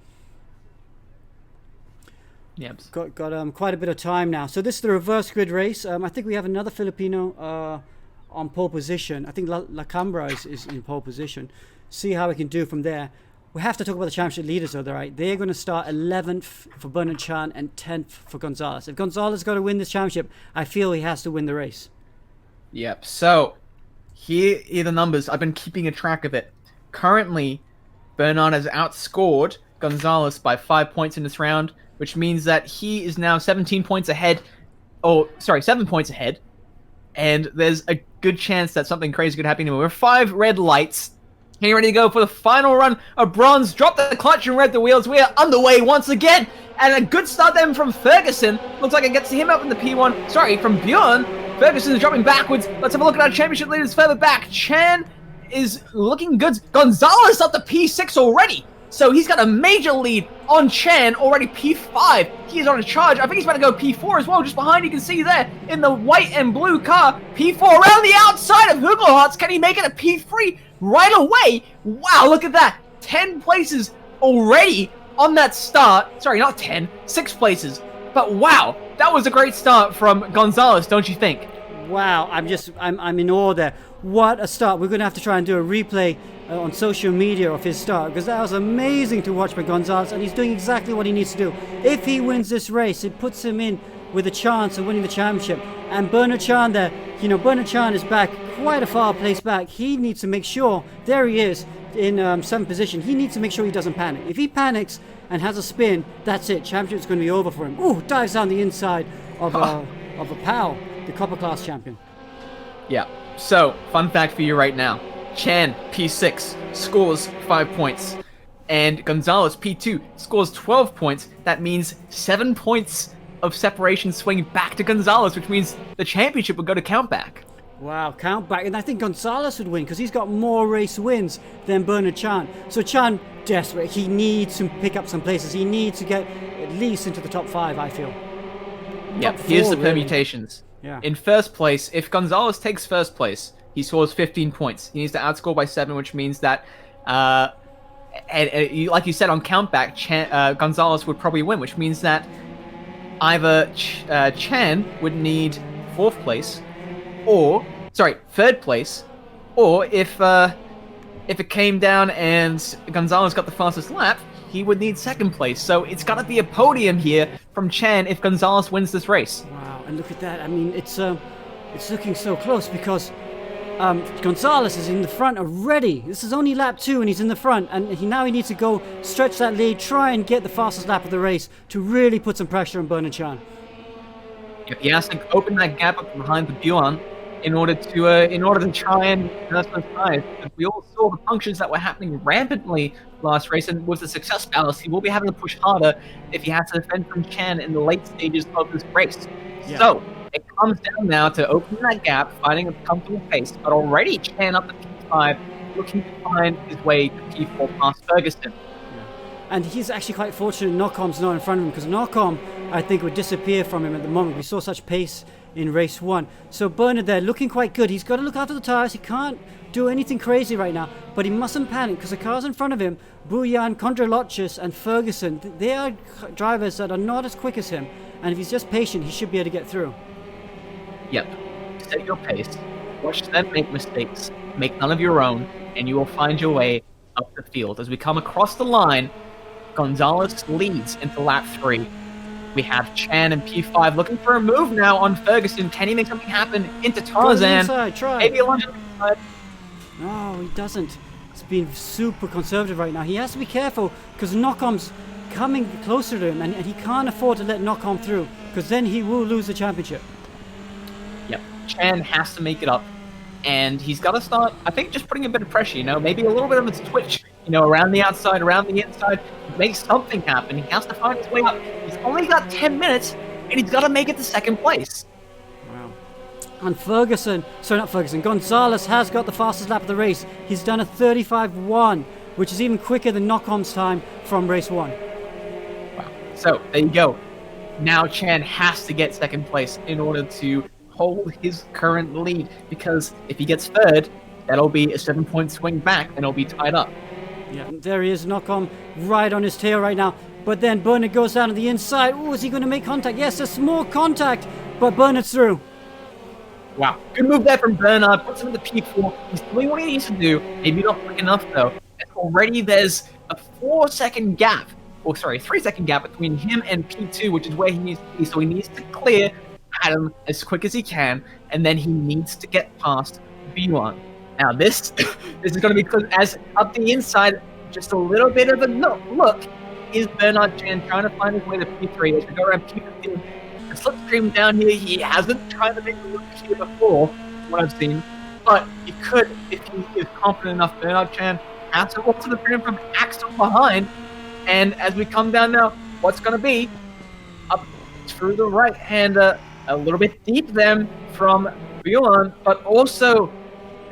Speaker 4: Yep.
Speaker 2: Got quite a bit of time now. So this is the reverse grid race. I think we have another Filipino on pole position. I think La Cambra is in pole position. See how we can do from there. We have to talk about the championship leaders, though, right? They're going to start 11th for Bernard Chan and 10th for Gonzales. If Gonzales got to win this championship, I feel he has to win the race.
Speaker 4: Yep. So here are the numbers. I've been keeping a track of it. Currently, Bernard has outscored Gonzales by 5 points in this round, which means that he is now 17 points ahead. 7 points ahead. And there's a good chance that something crazy could happen to him. We're 5 red lights. Getting ready to go for the final run of bronze. Drop the clutch and rev the wheels. We are underway once again. And a good start then from Ferguson. Looks like it gets him up in the P1. Sorry, from Björn. Ferguson is dropping backwards. Let's have a look at our championship leaders further back. Chan is looking good. Gonzales up to P6 already. So he's got a major lead on Chan, already P5. He is on a charge. I think he's about to go P4 as well. Just behind, you can see there in the white and blue car. P4 around the outside of Hugelhartz. Can he make it a P3 right away? Wow, look at that. 10 places already on that start. Sorry, not 10. 6 places. But wow, that was a great start from Gonzales, don't you think?
Speaker 2: Wow, I'm in awe there. What a start. We're going to have to try and do a replay on social media of his start, because that was amazing to watch by Gonzales, and he's doing exactly what he needs to do. If he wins this race, it puts him in with a chance of winning the championship. And Bernard Chan there, Bernard Chan is back quite a far place back. He needs to make sure, there he is in 7th position, he needs to make sure he doesn't panic. If he panics and has a spin, that's it. Championship's going to be over for him. Ooh, dives down the inside of a Powell, the copper class champion.
Speaker 4: Yeah. So, fun fact for you right now. Chan, P6, scores 5 points. And Gonzales, P2, scores 12 points. That means 7 points of separation swing back to Gonzales, which means the championship would go to Countback.
Speaker 2: Wow, Countback. And I think Gonzales would win because he's got more race wins than Bernard Chan. So Chan, desperate. He needs to pick up some places. He needs to get at least into the top 5, I feel.
Speaker 4: Yeah, here's the permutations.
Speaker 2: Yeah.
Speaker 4: In first place, if Gonzales takes first place, he scores 15 points. He needs to outscore by 7, which means that, like you said on Countback, Gonzales would probably win, which means that either Chan would need 4th place, or, sorry, 3rd place, or if it came down and Gonzales got the fastest lap, he would need second place. So it's got to be a podium here from Chan if Gonzalez wins this race.
Speaker 2: Wow, and look at that. I mean, it's looking so close because Gonzalez is in the front already. This is only lap 2 and he's in the front, and he needs to go stretch that lead, try and get the fastest lap of the race to really put some pressure on Bernard Chan.
Speaker 4: If he has to open that gap up behind the Buon in order to try and nurse those tires. Because we all saw the punctures that were happening rampantly last race, and with the success ballast, he will be having to push harder if he has to defend from Chan in the late stages of this race.
Speaker 2: Yeah.
Speaker 4: So it comes down now to opening that gap, finding a comfortable pace, but already Chan up to P5, looking to find his way to P4 past Ferguson.
Speaker 2: And he's actually quite fortunate Nocom's not in front of him, because Nocom, I think, would disappear from him at the moment. We saw such pace in race 1. So Bernard there looking quite good. He's got to look after the tires. He can't do anything crazy right now, but he mustn't panic because the cars in front of him, Bouyan, Kondralochis and Ferguson, they are drivers that are not as quick as him. And if he's just patient, he should be able to get through.
Speaker 4: Yep. Set your pace. Watch them make mistakes. Make none of your own, and you will find your way up the field. As we come across the line, Gonzalez leads into lap 3. We have Chan and P5 looking for a move now on Ferguson. Can he make something happen into Tarzan?
Speaker 2: Inside, try.
Speaker 4: Maybe a lunge on the inside.
Speaker 2: No, he doesn't. He's being super conservative right now. He has to be careful because Nocom's coming closer to him, and he can't afford to let Nocom through because then he will lose the championship.
Speaker 4: Yep. Chan has to make it up. And he's got to start, I think, just putting a bit of pressure, maybe a little bit of a twitch, around the outside, around the inside, make something happen. He has to find his way up. He's only got 10 minutes, and he's got to make it to second place.
Speaker 2: Wow. And Gonzalez has got the fastest lap of the race. He's done a 35.1, which is even quicker than Nocom's time from race 1.
Speaker 4: Wow. So, there you go. Now Chan has to get second place in order to hold his current lead, because if he gets third, that'll be a 7-point swing back and it'll be tied up.
Speaker 2: Yeah, there he is, Nocom right on his tail right now. But then Bernard goes down to the inside. Oh, is he going to make contact? Yes, a small contact, but Bernard's through.
Speaker 4: Wow, good move there from Bernard. Puts him in the P4. He's doing what he needs to do. Maybe not quick enough though. And already there's a 3-second gap between him and P2, which is where he needs to be. So he needs to clear Adam as quick as he can, and then he needs to get past B1. Now this is going to be close, as up the inside, just a little bit of a look is Bernard Chan trying to find his way to P3 as we go around P15. The slipstream down here, he hasn't tried to make the loop here before, from what I've seen, but he could if he is confident enough. Bernard Chan has to walk to the front from Axel behind, and as we come down now, what's going to be up through the right-hander, a little bit deep then from Bjorn, but also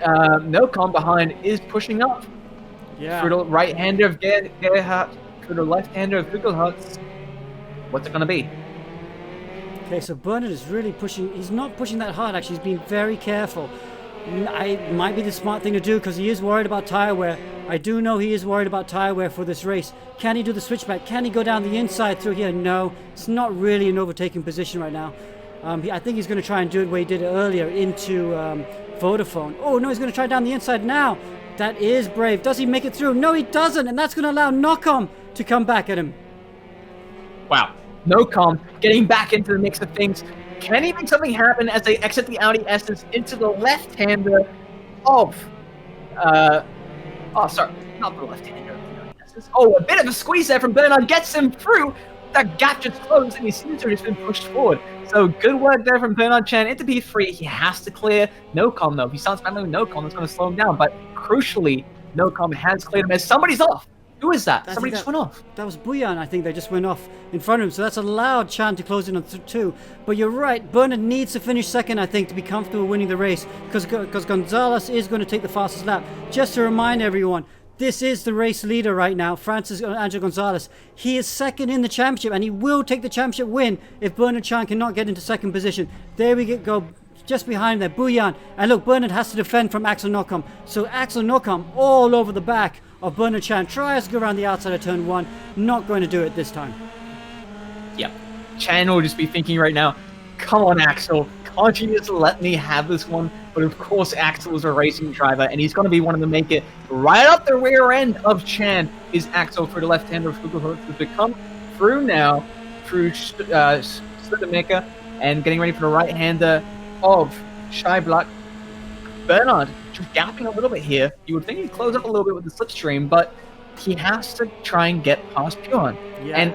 Speaker 4: Nocom behind is pushing up.
Speaker 2: Yeah.
Speaker 4: Through the right-hander of Gerhardt, through the left-hander of Hugelhutz. What's it going to be?
Speaker 2: Okay, so Bernard is really pushing. He's not pushing that hard, actually. He's being very careful. It might be the smart thing to do because he is worried about tire wear. I do know he is worried about tire wear for this race. Can he do the switchback? Can he go down the inside through here? No. It's not really an overtaking position right now. I think he's going to try and do it where he did it earlier into Vodafone. Oh, no, he's going to try down the inside now. That is brave. Does he make it through? No, he doesn't, and that's going to allow Nocom to come back at him.
Speaker 4: Wow. Nocom getting back into the mix of things. Can he make something happen as they exit the Audi S's into the left-hander of... sorry, not the left-hander of the Audi S's. Oh, a bit of a squeeze there from Bernard gets him through. That gap just closed, and he seems to have just been pushed forward. So good work there from Bernard Chan into P3. He has to clear Nocom, though. If he starts battling Nocom, that's going to slow him down. But crucially, Nocom has cleared him as somebody's off. Who is that? Somebody just went off.
Speaker 2: That was Bouyan, I think. They just went off in front of him. So that's allowed Chan to close in on 2. But you're right. Bernard needs to finish second, I think, to be comfortable winning the race. Because Gonzalez is going to take the fastest lap. Just to remind everyone, this is the race leader right now, Angelo Gonzales. He is second in the championship, and he will take the championship win if Bernard Chan cannot get into second position. There we go, just behind there, Bouyan. And look, Bernard has to defend from Axel Nocom. So Axel Nocom all over the back of Bernard Chan. Tries to go around the outside of turn 1. Not going to do it this time.
Speaker 4: Yep. Chan will just be thinking right now, come on, Axel. can't you just let me have this one? But of course, Axel is a racing driver, and he's going to be one to make it right up the rear end of Chan. Is Axel for the left-hander of Google to come through now, through Studemecker, and getting ready for the right-hander of Scheiblatt. Bernard just gapping a little bit here. You would think he'd close up a little bit with the slipstream, but he has to try and get past Bjorn.
Speaker 2: Yeah.
Speaker 4: And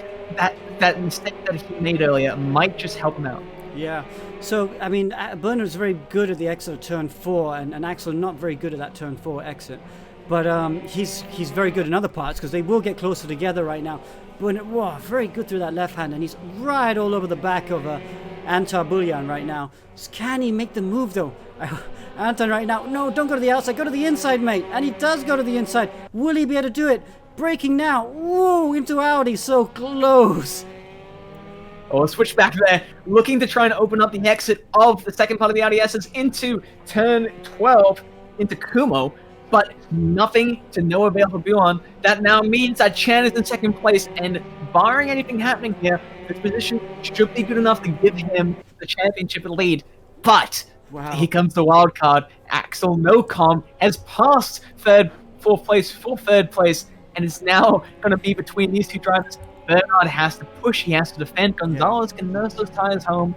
Speaker 4: that mistake that he made earlier might just help him out.
Speaker 2: Yeah. So, I mean, Bernard's very good at the exit of turn 4, and Axel not very good at that turn 4 exit. But he's very good in other parts because they will get closer together right now. Bernard, wow, very good through that left hand, and he's right all over the back of Antar Bulyan right now. Can he make the move, though? Anton right now, no, don't go to the outside, go to the inside, mate. And he does go to the inside. Will he be able to do it? Braking now. Whoa, into Audi, so close.
Speaker 4: Oh, switch back there, looking to try and open up the exit of the second part of the Audi S's into turn 12, into Kumo, but nothing to no avail for Bjorn. That now means that Chan is in second place, and barring anything happening here, this position should be good enough to give him the championship lead. But
Speaker 2: wow.
Speaker 4: Here comes the wild card. Axel Nocom has passed third place, and it's now going to be between these two drivers. Bernard has to push, he has to defend. Gonzalez can nurse those tires home.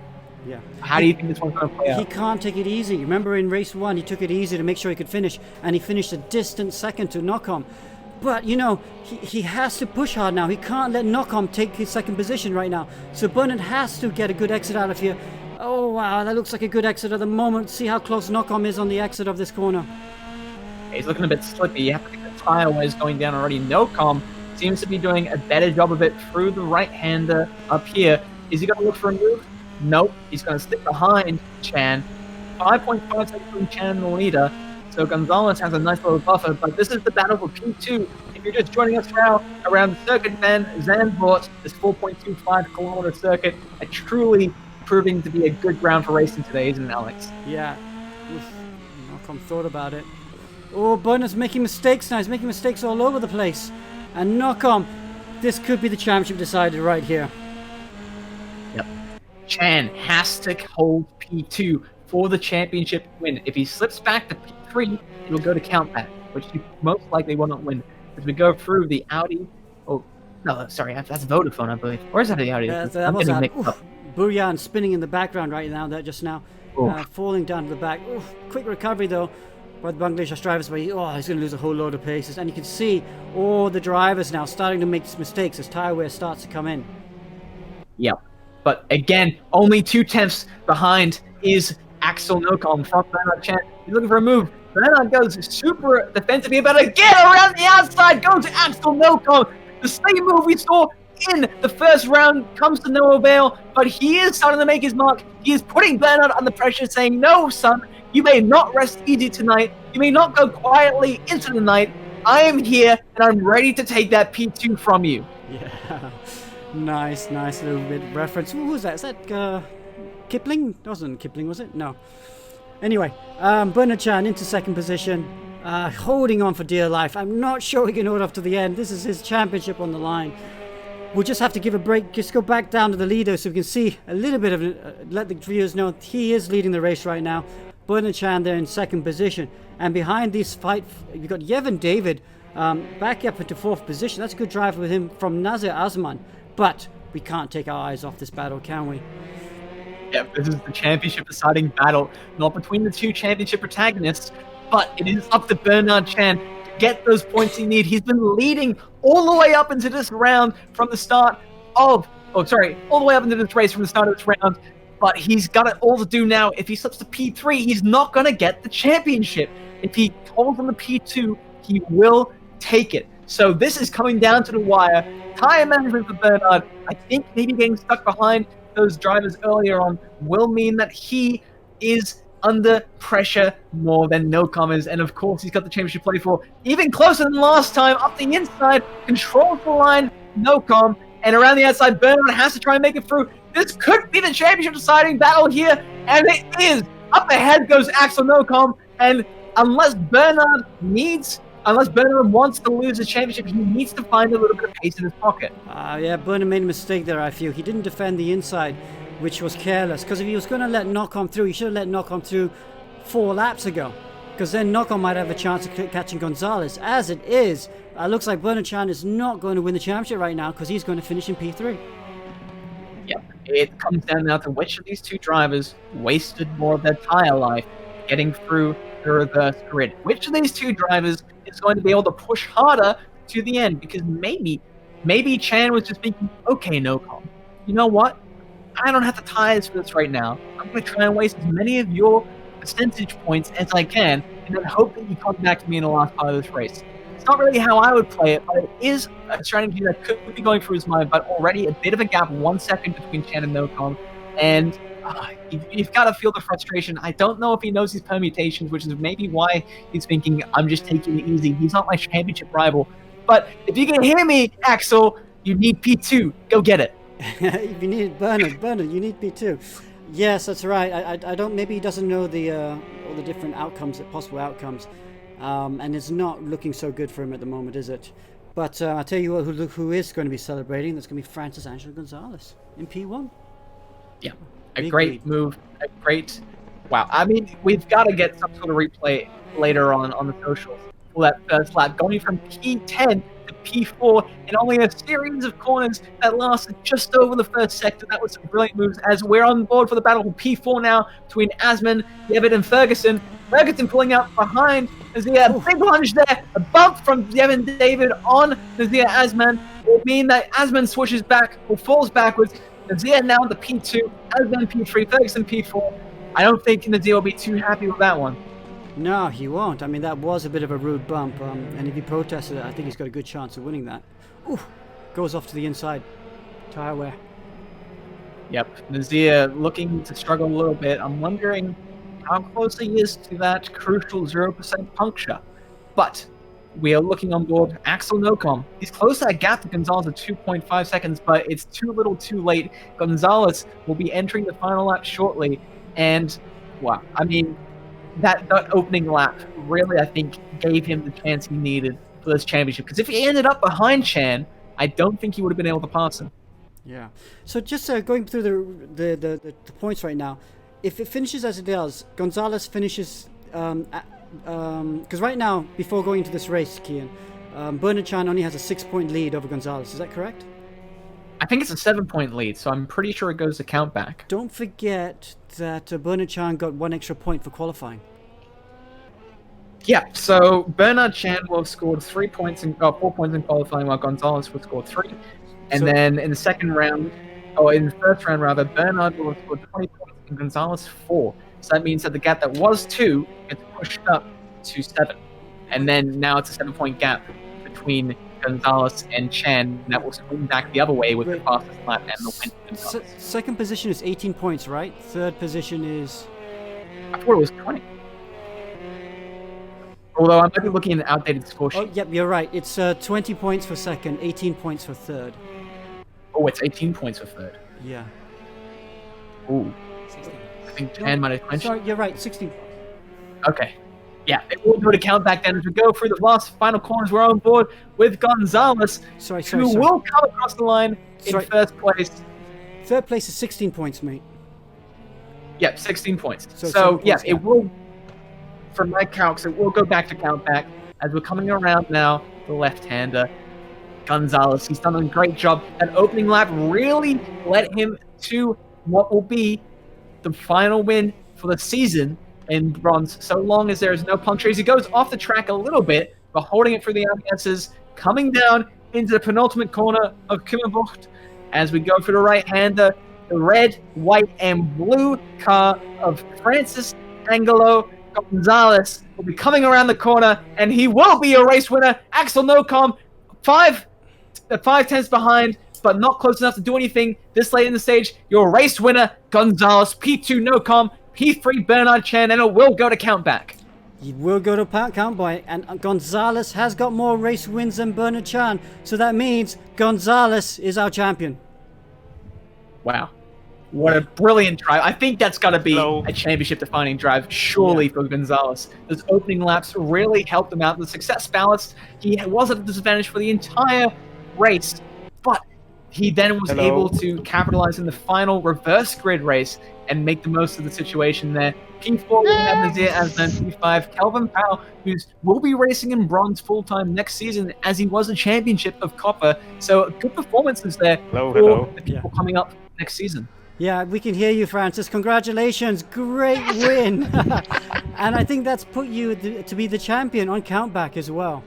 Speaker 2: Yeah.
Speaker 4: How do you think this one's going to play out?
Speaker 2: He can't take it easy. Remember in race 1, he took it easy to make sure he could finish, and he finished a distant second to Nocom. But, you know, he has to push hard now. He can't let Nocom take his second position right now. So Bernard has to get a good exit out of here. Oh, wow, that looks like a good exit at the moment. See how close Nocom is on the exit of this corner.
Speaker 4: He's looking a bit slippy. You have to think the tire was going down already. Nocom seems to be doing a better job of it through the right-hander up here. Is he going to look for a move? Nope. He's going to stick behind Chan. 5.5 seconds from Chan, the leader. So Gonzalez has a nice little buffer, but this is the battle for P2. If you're just joining us now around the circuit, then Zandvoort, this 4.25 kilometer circuit, a truly proving to be a good ground for racing today, isn't it, Alex?
Speaker 2: Yeah. Oof. Nocom thought about it. Oh, Bernard's making mistakes now. He's making mistakes all over the place. And Nocom, this could be the championship decided right here.
Speaker 4: Yep. Chan has to hold P2 for the championship win. If he slips back to P3, he will go to countback, which he most likely will not win. As we go through the Audi, no, sorry, that's Vodafone, I believe. Or is that the Audi?
Speaker 2: That was Bulyan spinning in the background right now, falling down to the back. Oof. Quick recovery though by the Bangladesh drivers, but he's going to lose a whole load of paces. And you can see all the drivers now starting to make mistakes as tire wear starts to come in.
Speaker 4: Yeah, but again, only 2/10 behind is Axel Nocom from Bernard Chan. He's looking for a move. Bernard goes super defensive here, but again around the outside goes Axel Nocom. The same move we saw in the first round comes to no avail, but he is starting to make his mark. He is putting Bernard under pressure, saying, "No, son, you may not rest easy tonight. You may not go quietly into the night. I am here, and I'm ready to take that P2 from you."
Speaker 2: Yeah, nice little bit of reference. Who was that? Is that Kipling? It wasn't Kipling, was it? No. Anyway, Bernard Chan into second position, holding on for dear life. I'm not sure he can hold off to the end. This is his championship on the line. We'll just have to give a break, just go back down to the leader so we can see a little bit of it, let the viewers know he is leading the race right now. Bernard Chan there in second position. And behind this fight, you've got Yevon David back up into fourth position. That's a good drive with him from Nazir Azman. But we can't take our eyes off this battle, can we?
Speaker 4: Yeah, this is the championship deciding battle, not between the two championship protagonists, but it is up to Bernard Chan to get those points he needs. He's been leading all the way up into this round from the start of, all the way up into this race from the start of this round, but he's got it all to do now. If he slips to P3, he's not going to get the championship. If he holds on the P2, he will take it. So this is coming down to the wire. Tire management for Bernard, I think maybe getting stuck behind those drivers earlier on will mean that he is under pressure more than Nocom is, and of course he's got the championship to play for. Even closer than last time, up the inside, controls the line, Nocom, and around the outside, Bernard has to try and make it through. This could be the championship deciding battle here, and it is. Up ahead goes Axel Nocom, and unless Bernard wants to lose the championship, he needs to find a little bit of pace in his pocket.
Speaker 2: Yeah, Bernard made a mistake there, I feel. He didn't defend the inside which was careless. Because if he was going to let Knock-On through, he should have let Knock-On through 4 laps ago. Because then Knock-On might have a chance of catching Gonzales. As it is, looks like Bernard Chan is not going to win the championship right now because he's going to finish in P3.
Speaker 4: Yep. It comes down now to which of these two drivers wasted more of their tire life getting through the reverse grid. Which of these two drivers is going to be able to push harder to the end? Because maybe Chan was just thinking, okay, Nocom, you know what? I don't have the tires for this right now. I'm going to try and waste as many of your percentage points as I can, and then hope that you come back to me in the last part of this race. It's not really how I would play it, but it is a strategy that could be going through his mind, but already a bit of a gap, 1 second between Chan and Nocom, and you've got to feel the frustration. I don't know if he knows his permutations, which is maybe why he's thinking, I'm just taking it easy. He's not my championship rival. But if you can hear me, Axel, you need P2. Go get it.
Speaker 2: If you need Bernard, you need P2. Yes, that's right. I don't. Maybe he doesn't know the all the different outcomes, the possible outcomes, and it's not looking so good for him at the moment, is it? But I tell you what, who is going to be celebrating? That's going to be Francis Angelo Gonzales in P1.
Speaker 4: Yeah, a great move. A great. Wow. I mean, we've got to get some sort of replay later on the socials for that first lap, going from P10 to P4 in only a series of corners that lasted just over the first sector. That was some brilliant moves as we're on board for the battle for P4 now between Asman, Yevid, and Ferguson. Ferguson pulling out behind Nazir. Big lunge there. A bump from Yevid David on Nazir Asman will mean that Asman switches back or falls backwards. Nazir now in the P2, Asman P3, Ferguson P4. I don't think Nazir will be too happy with that one.
Speaker 2: No, he won't. I mean, that was a bit of a rude bump, and if he protested it, I think he's got a good chance of winning that. Ooh, goes off to the inside. Tire wear.
Speaker 4: Yep, Nazir looking to struggle a little bit. I'm wondering how close he is to that crucial 0% puncture. But we are looking on board Axel Nocom. He's close to that gap to Gonzales at 2.5 seconds, but it's too little too late. Gonzales will be entering the final lap shortly, and, wow, I mean, that opening lap really, I think, gave him the chance he needed for this championship. Because if he ended up behind Chan, I don't think he would have been able to pass him.
Speaker 2: Yeah. So just going through the points right now, if it finishes as it does, Gonzales finishes because right now, before going into this race, Kian, Bernard Chan only has a 6-point lead over Gonzales. Is that correct?
Speaker 4: I think it's a 7-point lead, so I'm pretty sure it goes to count back.
Speaker 2: Don't forget that Bernard Chan got 1 extra point for qualifying.
Speaker 4: Yeah, so Bernard Chan will have scored 4 points in qualifying, while Gonzales will have scored 3. And then in the second round, or in the first round rather, Bernard will have scored 20 points and Gonzales 4. So that means that the gap that was 2 gets pushed up to 7. And then now it's a 7-point gap between Gonzales and Chan that will swing back the other way with the fastest lap and the win.
Speaker 2: Second position is 18 points, right? Third position is...
Speaker 4: I thought it was 20. Although I might be looking at an outdated score sheet.
Speaker 2: Oh, yep, you're right. It's 20 points for second, 18 points for third.
Speaker 4: Oh, it's 18 points for third.
Speaker 2: Yeah.
Speaker 4: Ooh. I think Chan might have clinched.
Speaker 2: Sorry, you're right, 16.
Speaker 4: Okay. Yeah, it will go to count back then as we go through the last final corners. We're on board with Gonzales, who will come across the line in first place.
Speaker 2: Third place is 16 points, mate.
Speaker 4: Yep, 16 points.
Speaker 2: So
Speaker 4: yeah, it will, from my calcs, it will go back to count back as we're coming around now, the left-hander, Gonzales. He's done a great job. That opening lap really led him to what will be the final win for the season in bronze, so long as there is no puncture. As he goes off the track a little bit, but holding it for the ABSs, coming down into the penultimate corner of Kimmerbucht as we go for the right-hander, the red, white, and blue car of Francis Angelo Gonzales will be coming around the corner, and he will be a race winner. Axel Nocom, 5/10 behind, but not close enough to do anything this late in the stage. Your race winner, Gonzales, P2 Nocom, P3 Bernard Chan, and it will go to count back.
Speaker 2: It will go to count by, and Gonzales has got more race wins than Bernard Chan, so that means Gonzales is our champion.
Speaker 4: Wow. What a brilliant drive. I think that's got to be a championship-defining drive, surely, for Gonzales. Those opening laps really helped him out. The success balanced. He was at a disadvantage for the entire race, but he then was
Speaker 6: Hello.
Speaker 4: able to capitalize in the final reverse grid race and make the most of the situation there. P4 we have Nazir Aslan, P5 Calvin Powell, who will be racing in bronze full-time next season as he was a championship of copper. So good performances there for
Speaker 6: Hello.
Speaker 4: the people coming up next season.
Speaker 2: Yeah, we can hear you, Francis. Congratulations. Great win. And I think that's put you to be the champion on Countback as well.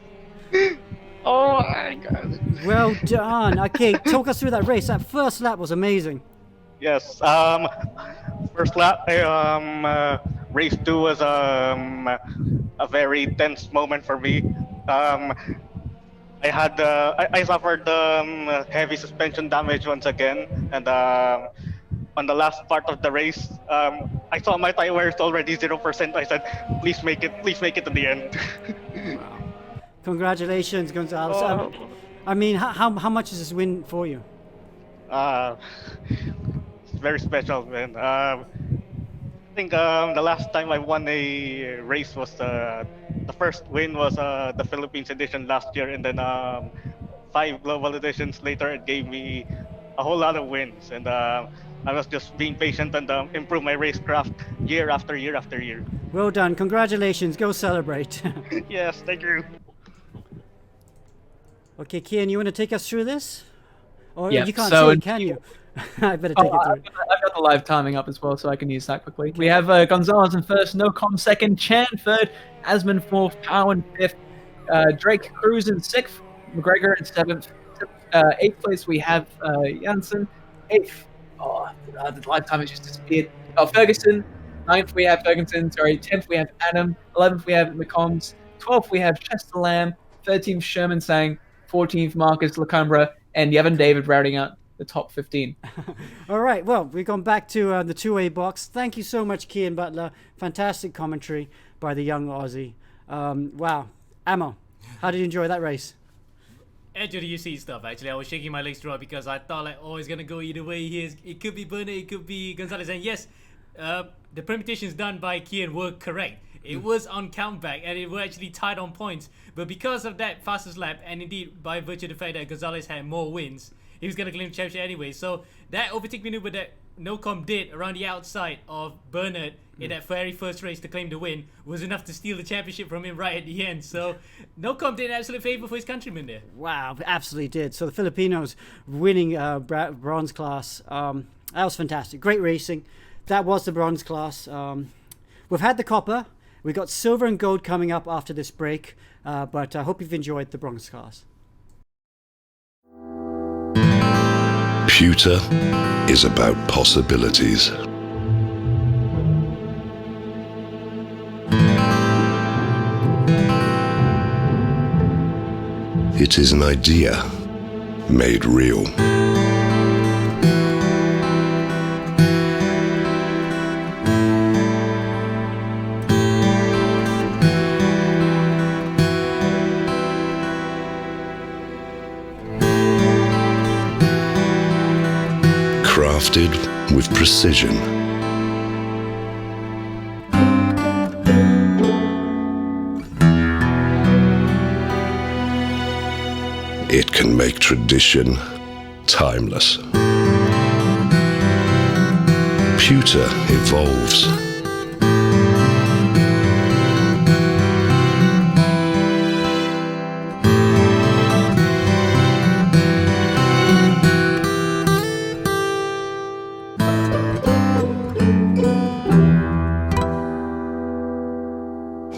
Speaker 6: Oh my god.
Speaker 2: Well done. Okay, talk us through that race. That first lap was amazing.
Speaker 6: Yes. First lap. Race 2 was a very tense moment for me. I had I suffered heavy suspension damage once again, and on the last part of the race, I saw my tire was already 0%. I said, please make it to the end.
Speaker 2: Wow. Congratulations, Gonzales.
Speaker 6: Oh.
Speaker 2: I mean, how much is this win for you?
Speaker 6: It's very special, man. I think the last time I won a race was the first win was the Philippines edition last year, and then 5 global editions later, it gave me a whole lot of wins, and I was just being patient and improve my racecraft year after year after year.
Speaker 2: Well done. Congratulations. Go celebrate.
Speaker 6: Yes, thank you.
Speaker 2: Okay, Kian, you want to take us through this? Or
Speaker 4: Yeah,
Speaker 2: you can't
Speaker 4: so
Speaker 2: see it, can you? I better take it through.
Speaker 4: I've got the live timing up as well, so I can use that quickly. We have Gonzales in first, Nocom second, Chan third, Asman fourth, Pow in fifth, Drake Cruz in sixth, McGregor in seventh. Eighth place we have Janssen. Eighth, the live time has just disappeared. Ferguson. Ninth we have Ferguson. Sorry. 10th we have Adam. 11th we have McCombs. 12th we have Chester Lamb. 13th Sherman Sang. 14th Marcus Lacumbra, and Yevon David rounding out the top 15.
Speaker 2: All right, well, we've gone back to the two-way box. Thank you so much, Kian Butler. Fantastic commentary by the young Aussie. Wow. Amo, how did you enjoy that race?
Speaker 1: Edge of the UC stuff, actually. I was shaking my legs throughout because I thought, like, oh, it's going to go either way. It could be Bernard, it could be Gonzales. And yes, the permutations done by Kian were correct. It was on countback and it were actually tied on points. But because of that fastest lap, and indeed by virtue of the fact that Gonzales had more wins, he was going to claim the championship anyway. So that overtake maneuver that Nocom did around the outside of Bernard in that very first race to claim the win was enough to steal the championship from him right at the end. So Nocom did an absolute favour for his countrymen there.
Speaker 2: Wow, absolutely did. So the Filipinos winning bronze class. That was fantastic. Great racing. That was the bronze class. We've had the copper. We got silver and gold coming up after this break, but I hope you've enjoyed the bronze class.
Speaker 7: Pewter is about possibilities. It is an idea made real. Crafted with precision. It can make tradition timeless. Pewter evolves.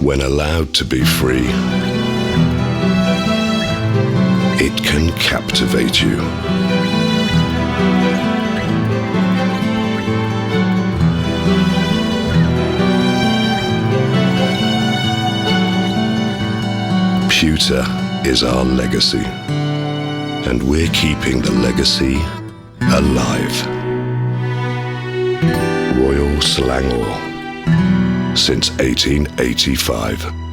Speaker 7: When allowed to be free, it can captivate you. Pewter is our legacy, and we're keeping the legacy alive. Royal Selangor. Since 1885.